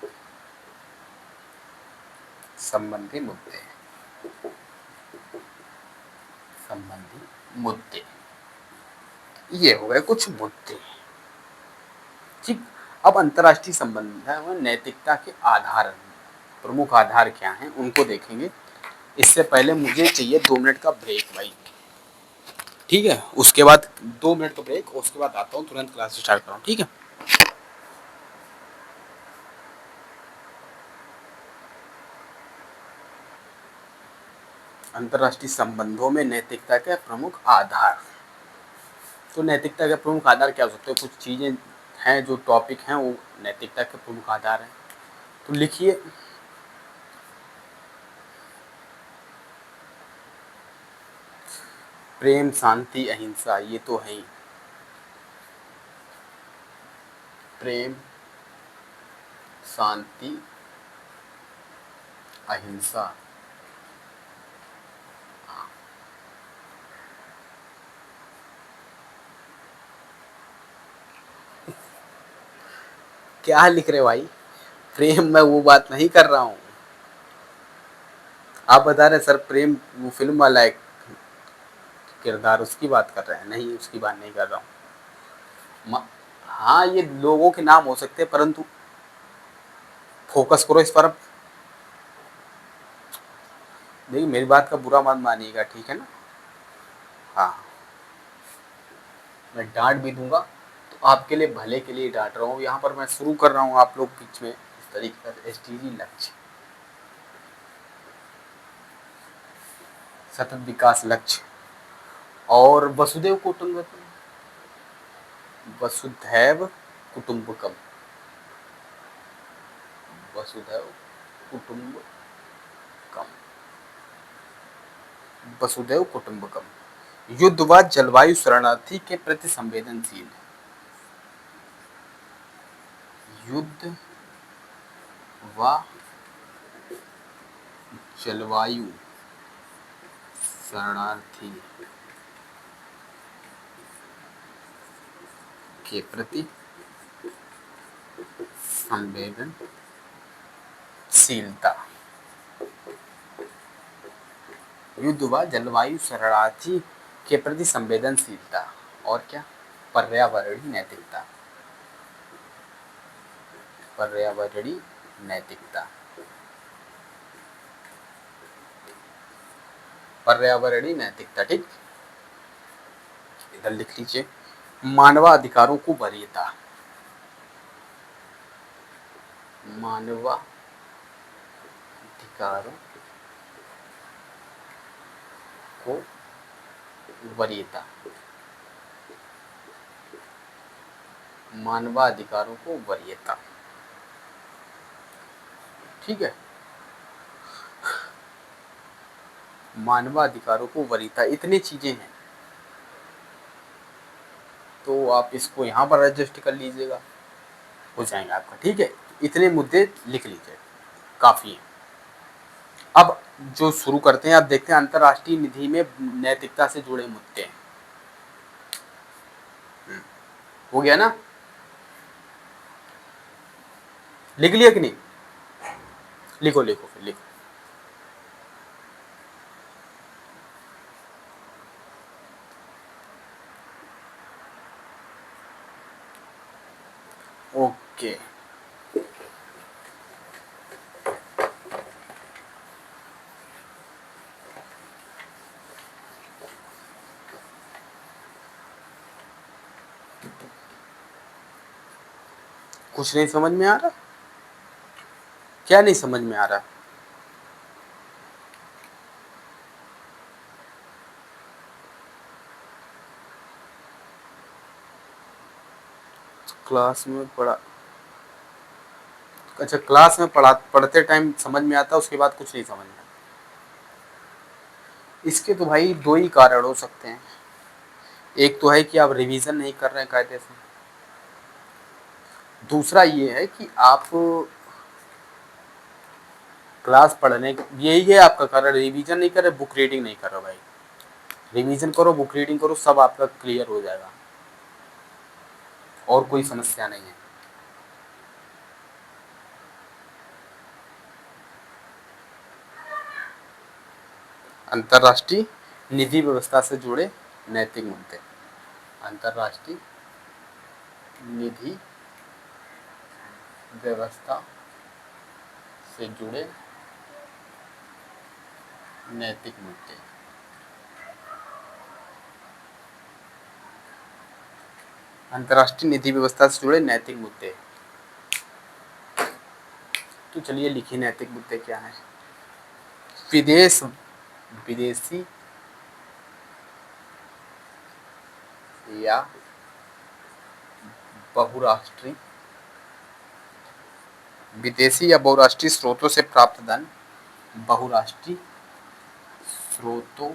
संबंधी मुद्दे, ये हो गए कुछ मुद्दे। ठीक, अब अंतर्राष्ट्रीय संबंध में नैतिकता के आधार, प्रमुख आधार क्या हैं उनको देखेंगे। इससे पहले मुझे चाहिए 2 मिनट का ब्रेक भाई, ठीक है? उसके बाद 2 मिनट का ब्रेक, उसके बाद आता हूँ, तुरंत क्लास स्टार्ट करूँ, ठीक है? अंतर्राष्ट्रीय संबंधों में नैतिकता के प्रमुख आधार। तो नैतिकता के प्रमुख आधार क्या हो सकते हैं? कुछ चीज़ें हैं जो टॉपिक हैं वो नैतिकता के प्रमुख आधार हैं। तो लिखिए, प्रेम, शांति, अहिंसा, ये तो है ही। प्रेम, शांति, अहिंसा, क्या लिख रहे हो भाई? प्रेम, मैं वो बात नहीं कर रहा हूँ। आप बता रहे सर प्रेम वो फिल्म वाला एक किरदार, उसकी बात कर रहे हैं? नहीं, उसकी बात नहीं कर रहा हूँ। हाँ, ये लोगों के नाम हो सकते हैं, परंतु फोकस करो इस पर। देखिए मेरी बात का बुरा मत मानिएगा, ठीक है ना? हाँ, मैं डांट भी दूंगा तो आपके लिए भले के लिए डांट रहा हूँ। यहाँ पर मैं शुरू कर रहा हूँ आप लोग बीच में इस तरीके का एसडीजी लक्ष्य, सतत विकास लक्ष्य, और वसुधैव कुटुंबकम, वसुधैव कुटुंबकम, वसुधैव कुटुंबकम, वसुधैव कुटुंबकम। युद्ध व जलवायु शरणार्थी के प्रति संवेदनशील, युद्ध व जलवायु शरणार्थी के प्रति संवेदनशीलता, युद्ध व जलवायु शरणार्थी के प्रति संवेदनशीलता, और क्या? पर्यावरणीय नैतिकता, पर्यावरणीय नैतिकता, पर्यावरणीय नैतिकता। ठीक, इधर लिख लीजिए, मानवाधिकारों को वरीयता, मानवाधिकारों को वरीयता, मानवाधिकारों को वरीयता। ठीक है, मानवाधिकारों को वरीयता, इतनी चीजें हैं तो आप इसको यहाँ पर एडजस्ट कर लीजिएगा, हो जाएगा आपका। ठीक है, इतने मुद्दे लिख लीजिए, काफी है। अब जो शुरू करते हैं, अब देखते हैं अंतर्राष्ट्रीय निधि में नैतिकता से जुड़े मुद्दे हैं। हो गया ना? लिख लिया कि नहीं? लिखो लिखो फिर लिखो। ओके, कुछ नहीं समझ में आ रहा? क्या नहीं समझ में आ रहा? क्लास में पढ़ा, अच्छा क्लास में पढ़ते टाइम समझ में आता, उसके बाद कुछ नहीं समझ में आता। इसके तो भाई दो ही कारण हो सकते हैं, एक तो है कि आप रिवीजन नहीं कर रहे हैं कायदे से, दूसरा ये है कि आप क्लास पढ़ने, यही है आपका कारण, रिवीजन नहीं कर रहे, बुक रीडिंग नहीं कर रहे भाई। रिवीजन करो, बुक रीडिंग करो, सब आपका क्लियर हो जाएगा और कोई समस्या नहीं है। अंतर्राष्ट्रीय निधि व्यवस्था से जुड़े नैतिक मुद्दे। अंतर्राष्ट्रीय निधि व्यवस्था से जुड़े नैतिक मुद्दे। अंतर्राष्ट्रीय निधि व्यवस्था से जुड़े नैतिक मुद्दे। तो चलिए लिखिए नैतिक मुद्दे क्या है। विदेशी या बहुराष्ट्रीय विदेशी या बहुराष्ट्रीय स्रोतों से प्राप्त धन, बहुराष्ट्रीय स्रोतों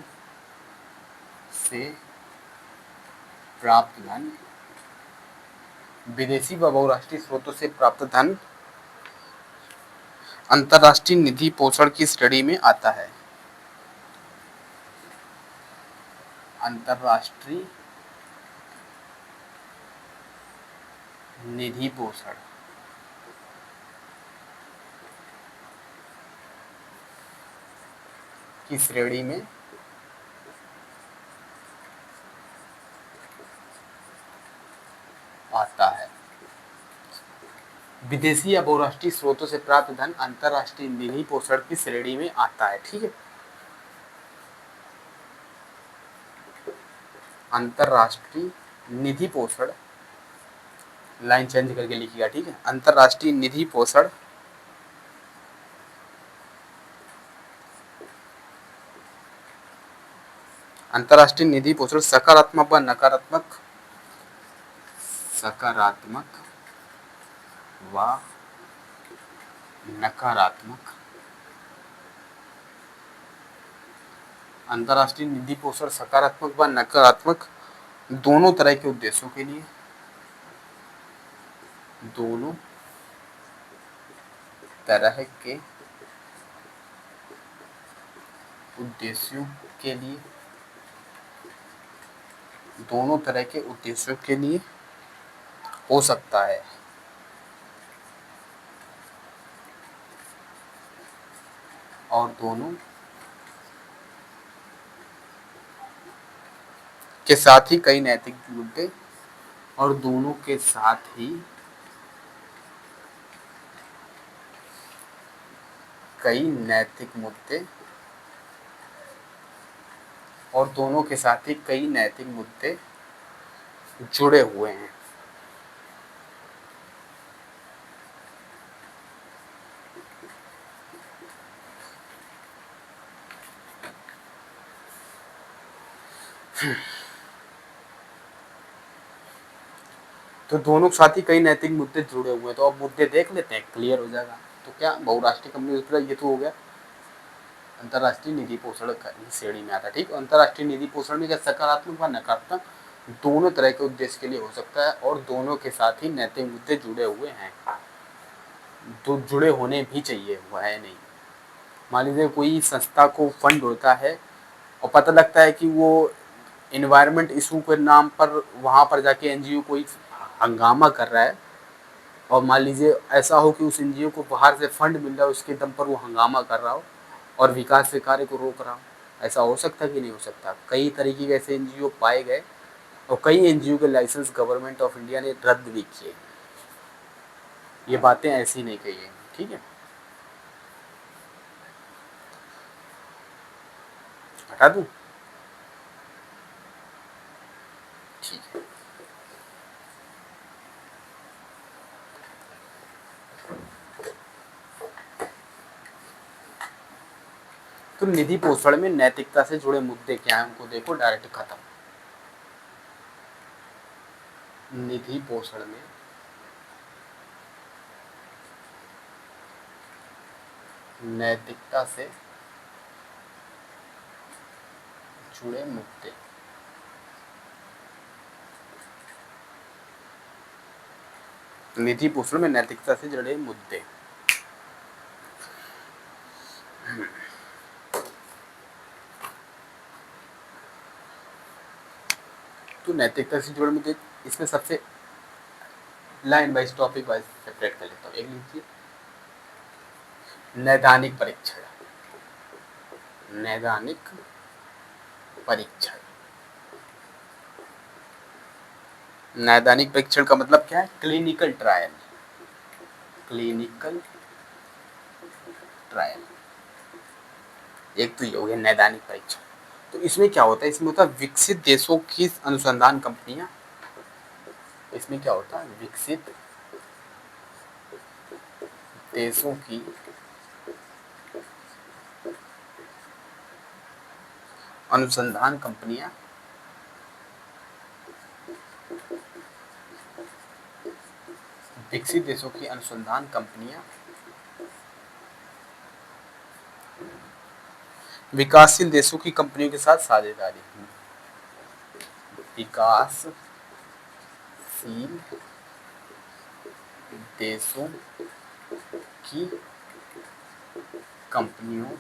से प्राप्त धन, विदेशी व बहुराष्ट्रीय स्रोतों से प्राप्त धन अंतर्राष्ट्रीय निधि पोषण की श्रेणी में आता है। अंतर्राष्ट्रीय निधि पोषण की श्रेणी में आता है। विदेशी या बहुराष्ट्रीय स्रोतों से प्राप्त धन अंतर्राष्ट्रीय निधि पोषण की श्रेणी में आता है। ठीक है, अंतर्राष्ट्रीय निधि पोषण, लाइन चेंज करके लिखिएगा। ठीक है, अंतर्राष्ट्रीय निधि पोषण अंतर्राष्ट्रीय निधि पोषण सकारात्मक व नकारात्मक, सकारात्मक व नकारात्मक, अंतर्राष्ट्रीय निधि पोषण सकारात्मक व नकारात्मक दोनों तरह के उद्देश्यों के लिए, दोनों तरह के उद्देश्यों के लिए, दोनों तरह के उद्देश्यों के लिए हो सकता है। और दोनों के साथ ही कई नैतिक मुद्दे, और दोनों के साथ ही कई नैतिक मुद्दे, और दोनों के साथ ही कई नैतिक मुद्दे जुड़े हुए हैं। तो दोनों के साथ ही कई नैतिक मुद्दे जुड़े हुए हैं, तो अब मुद्दे देख लेते हैं, क्लियर हो जाएगा। तो क्या बहुराष्ट्रीय कंपनी, ये तो हो गया अंतर्राष्ट्रीय निधि पोषण श्रेणी में आता है। ठीक, अंतर्राष्ट्रीय निधि पोषण में क्या सकारात्मक व नकारात्मक दोनों तरह के उद्देश्य के लिए हो सकता है, और दोनों के साथ ही नैतिक मुद्दे जुड़े हुए हैं, तो जुड़े होने भी चाहिए, हुआ है नहीं। मान लीजिए कोई संस्था को फंड होता है और पता लगता है कि वो इन्वायरमेंट इशू के नाम पर वहाँ पर जाके एनजीओ कोई हंगामा कर रहा है, और मान लीजिए ऐसा हो कि उस एनजीओ को बाहर से फंड मिल रहा है, उसके दम पर वो हंगामा कर रहा हो और विकास के कार्य को रोक रहा हो, ऐसा हो सकता है कि नहीं हो सकता। कई तरीके के ऐसे एनजीओ पाए गए और कई एनजीओ के लाइसेंस गवर्नमेंट ऑफ इंडिया ने रद्द भी किए। ये बातें ऐसी नहीं कही है। ठीक है, हटा दूं? ठीक है, तो निधि पोषण में नैतिकता से जुड़े मुद्दे क्या हैं, उनको देखो, डायरेक्ट खत्म। निधि पोषण में नैतिकता से जुड़े मुद्दे, नीति पोषण में नैतिकता से जुड़े मुद्दे। तो नैतिकता से जुड़े मुद्दे, इसमें सबसे line wise topic wise separate कर लेता हूँ। एक लीजिए नैदानिक परीक्षण। नैदानिक परीक्षण, नैदानिक परीक्षण का मतलब क्या है? Clinical trial. क्लिनिकल ट्रायल एक तो ये हो गया नैदानिक परीक्षण। तो इसमें क्या होता है? इसमें होता है विकसित देशों की अनुसंधान कंपनियां, इसमें क्या होता है? विकसित देशों की अनुसंधान कंपनियां विकसित देशों की अनुसंधान कंपनियां विकासशील देशों की कंपनियों के साथ साझेदारी। विकासशील देशों की कंपनियों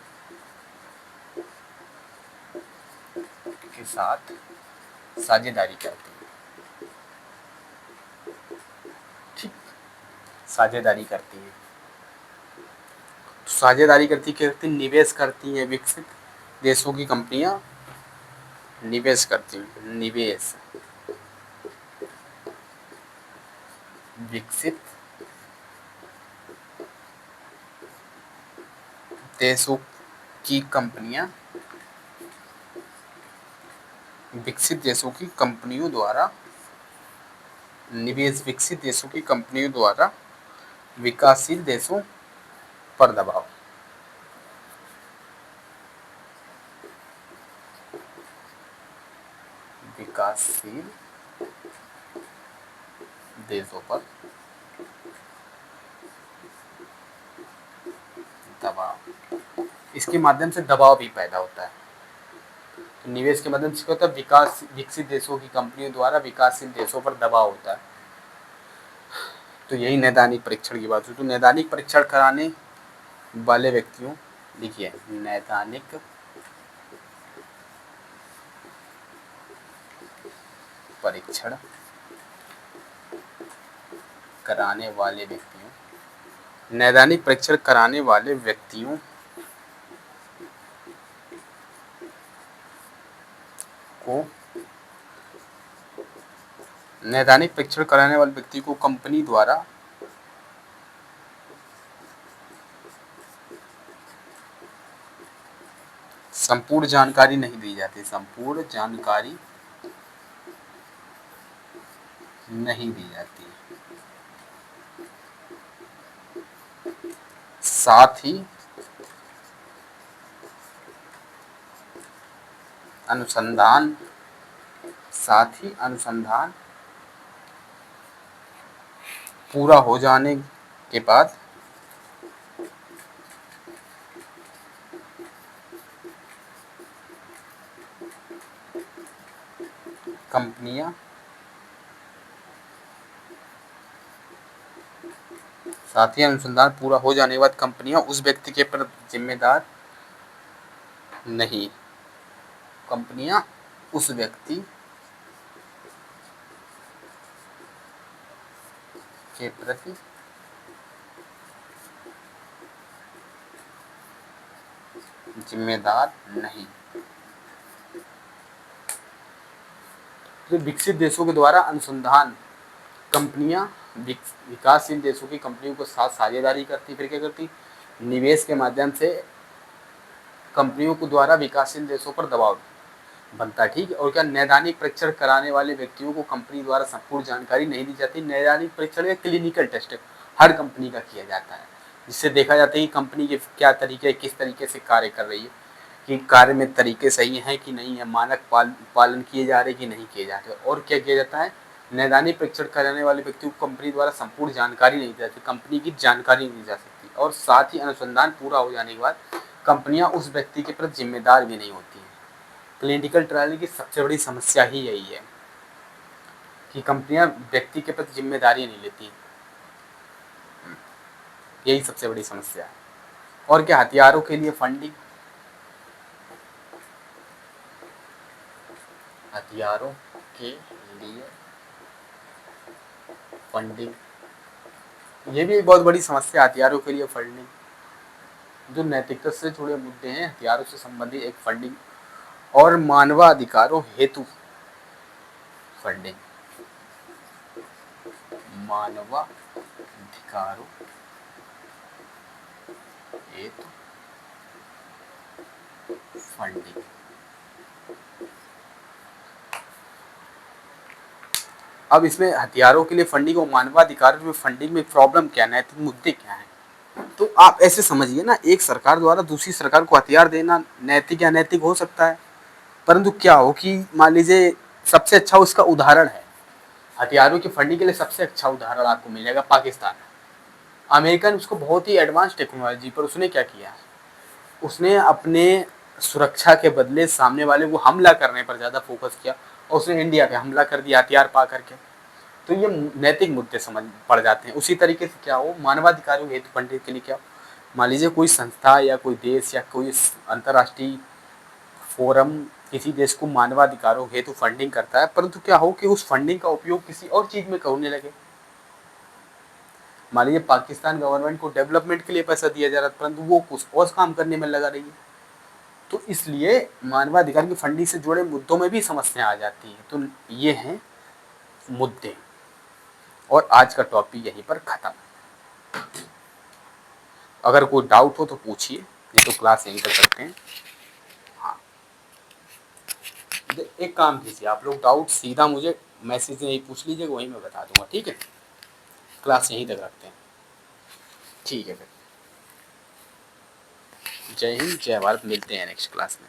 के साथ साझेदारी करती है। ठीक, साझेदारी करती है। तो साझेदारी करती करती निवेश करती है। विकसित देशों की कंपनियां निवेश करती हैं। निवेश, विकसित देशों की कंपनियां विकसित देशों की कंपनियों द्वारा निवेश, विकसित देशों की कंपनियों द्वारा विकासशील देशों पर दबाव। विकासशील देशों पर दबाव, इसके माध्यम से दबाव भी पैदा होता है। तो निवेश के माध्यम से क्या होता है? विकास, विकसित देशों की कंपनियों द्वारा विकासशील देशों पर दबाव होता है। तो यही नैदानिक परीक्षण की बात हुई। तो नैदानिक परीक्षण कराने वाले व्यक्तियों, देखिए नैदानिक परीक्षण कराने वाले व्यक्तियों, नैदानिक परीक्षण कराने वाले व्यक्तियों को, नैदानिक परीक्षण कराने वाले व्यक्ति को कंपनी द्वारा संपूर्ण जानकारी नहीं दी जाती। संपूर्ण जानकारी नहीं दी जाती। साथ ही अनुसंधान, साथ ही अनुसंधान पूरा हो जाने के बाद कंपनियां, साथ ही अनुसंधान पूरा हो जाने के बाद कंपनियां उस व्यक्ति के प्रति जिम्मेदार नहीं, कंपनियां उस व्यक्ति के प्रति जिम्मेदार नहीं। तो विकसित देशों के द्वारा अनुसंधान कंपनियां विकासशील देशों की कंपनियों के साथ साझेदारी करती, फिर क्या करती? निवेश के माध्यम से कंपनियों को द्वारा विकासशील देशों पर दबाव बनता है। ठीक है। और क्या? नैदानिक परीक्षण कराने वाले व्यक्तियों को कंपनी द्वारा संपूर्ण जानकारी नहीं दी जाती। नैदानिक परीक्षण या क्लिनिकल टेस्ट हर कंपनी का किया जाता है, जिससे देखा जाता है कि कंपनी के क्या तरीके, किस तरीके से कार्य कर रही है, कि कार्य में तरीके सही हैं कि नहीं है, मानक पालन किए जा रहे कि नहीं किए जा रहे। और क्या किया जाता है? नैदानिक परीक्षण कराने वाले व्यक्ति को कंपनी द्वारा संपूर्ण जानकारी नहीं दी जाती, कंपनी की जानकारी नहीं दी जा सकती। और साथ ही अनुसंधान पूरा हो जाने के बाद कंपनियां उस व्यक्ति के प्रति जिम्मेदार भी नहीं होती हैं। क्लिनिकल ट्रायल की सबसे बड़ी समस्या ही यही है कि कंपनियां व्यक्ति के प्रति जिम्मेदारी नहीं लेती। यही सबसे बड़ी समस्या है। और क्या, हथियारों के लिए फंडिंग, हथियारों के लिए फंडिंग, ये भी एक बहुत बड़ी समस्या, हथियारों के लिए फंडिंग। जो नैतिकता से जुड़े मुद्दे हैं, हथियारों से संबंधित एक फंडिंग, और मानवाधिकारों हेतु फंडिंग, मानवाधिकारों हेतु फंडिंग। अब इसमें हथियारों के लिए फंडिंग और मानवाधिकारों में फंडिंग में प्रॉब्लम क्या है, नैतिक मुद्दे क्या हैं? तो आप ऐसे समझिए ना, एक सरकार द्वारा दूसरी सरकार को हथियार देना नैतिक या अनैतिक हो सकता है, परंतु क्या हो कि मान लीजिए सबसे अच्छा उसका उदाहरण है, हथियारों की फंडिंग के लिए सबसे अच्छा उदाहरण आपको मिलेगा पाकिस्तान। अमेरिका ने उसको बहुत ही एडवांस टेक्नोलॉजी पर उसने क्या किया, उसने अपने सुरक्षा के बदले सामने वाले को हमला करने पर ज़्यादा फोकस किया, और उसने इंडिया पे हमला कर दिया हथियार पा करके। तो ये नैतिक मुद्दे समझ पड़ जाते हैं। उसी तरीके से क्या हो, मानवाधिकारों हेतु फंडिंग के लिए क्या हो, मान लीजिए कोई संस्था या कोई देश या कोई अंतर्राष्ट्रीय फोरम किसी देश को मानवाधिकारों हेतु फंडिंग करता है, परंतु क्या हो कि उस फंडिंग का उपयोग किसी और चीज़ में करने लगे। मान लीजिए पाकिस्तान गवर्नमेंट को डेवलपमेंट के लिए पैसा दिया जा रहा है, परंतु वो कुछ और काम करने में लगा रही है। तो इसलिए मानवाधिकार की फंडिंग से जुड़े मुद्दों में भी समस्या आ जाती है। तो ये हैं मुद्दे, और आज का टॉपिक यहीं पर खत्म। अगर कोई डाउट हो तो पूछिए, नहीं तो क्लास यहीं तक करते हैं। हाँ, एक काम कीजिए, आप लोग डाउट सीधा मुझे मैसेज में ही पूछ लीजिएगा, वहीं मैं बता दूंगा, ठीक है? क्लास यहीं तक रखते हैं, ठीक है फिर। जय हिंद, जय भारत, मिलते हैं नेक्स्ट क्लास में।